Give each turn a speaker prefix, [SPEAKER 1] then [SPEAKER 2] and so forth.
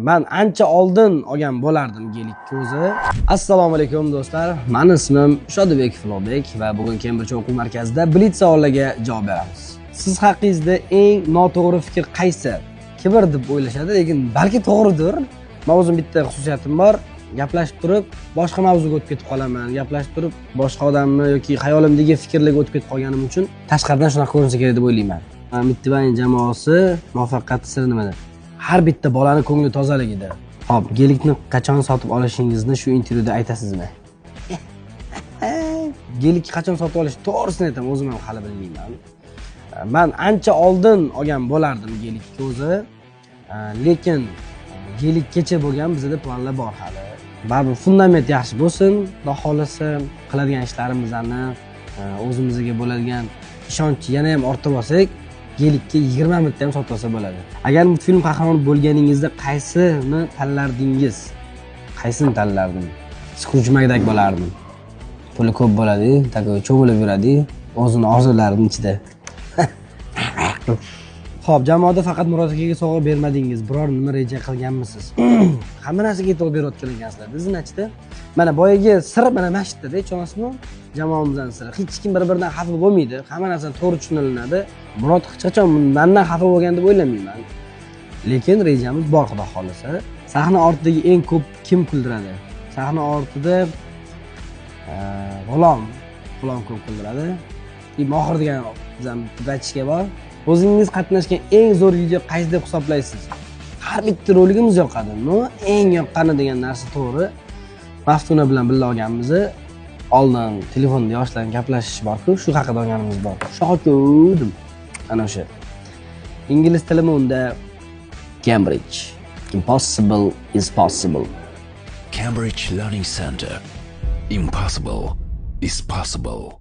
[SPEAKER 1] Men ancha oldin olgan bo'lardim gelikni o'zi. Assalomu alaykum do'stlar. Mening ismim Shodibek Filobek va bugun Cambridge o'quv markazida blitz savollarga javob beramiz. Siz haqingizda eng noto'g'ri fikr qaysi? Kibr deb o'ylashadi, lekin balki to'g'ridir. Men o'zim bitta xususiyatim bor. Gaplashib turib boshqa mavzuga o'tib ketib qolaman. Gaplashib turib boshqa odamni yoki xayolimdagi fikrlarga o'tib ketib qolganim uchun tashqaridan shunaqa ko'rinsa kerak deb o'ylayman. Mittibayin jamoasi muvaffaqiyati siri nimada? Har bitta bolaning ko'ngli tozaligida. Xo'p, gelikni qachon sotib olishingizni shu intervyuda aytasizmi? Gelikni qachon sotib olish to'g'risini aytaman, o'zim ham hali bilmayman. Men ancha oldin olgan bo'lardim gelikni o'zi. Lekin gelikgacha bo'lgan bizda planlar bor hali. Baribir fundament yaxshi bo'lsin, xudo xolasa qiladigan ishlarimizni, o'zimizga bo'ladigan ishonch yana ham ortib olsak, gelikka 20 minutda ham sotib olsa bo'ladi. Agar multfilm qahramoni bo'lganingizda qaysini tanlardingiz? Qaysini tanlardim? Skujmakdak bo'lardim. Puli ko'p bo'ladi, takoy cho'g'ilib yuradi, o'zini orzularining ichida. Xo'p, jamoada faqat Murod akaga sovg'a bermadingiz, biror nima reja qilganmisiz? Hamma narsaga e'tibor berayotgan ekansizlar. Bizning ichida mana boyagi sir mana masjidda, ishonasizmi? Jamoamizning siri. Hech kim bir-biridan xafa bo'lmaydi. Hamma narsa to'g'ri tushunilinadi. Murod hech qachon mendan xafa bo'lgan deb o'ylamayman. Lekin rejamiz bor, xudo xolasa. Sahna ortidagi eng ko'p kim kuldiradi? Sahna ortida G'ulom ko'p kuldiradi. Mohir degan bizam aytishga bor. O'zingiz qatnashgan eng zo'r video qaysi deb hisoblaysiz? Har bitta roligimiz yoqadi. Eng yoqqani degan narsa to'g'ri. Maftuna bilan birga olganmiz. Oldin telefonda yoshlarning gaplashish bor-ku, shu haqida olganimiz bor. Shokodim. Ana o'sha. Ingliz tilimi unda Cambridge. Impossible is possible.
[SPEAKER 2] Cambridge Learning Center. Impossible is possible.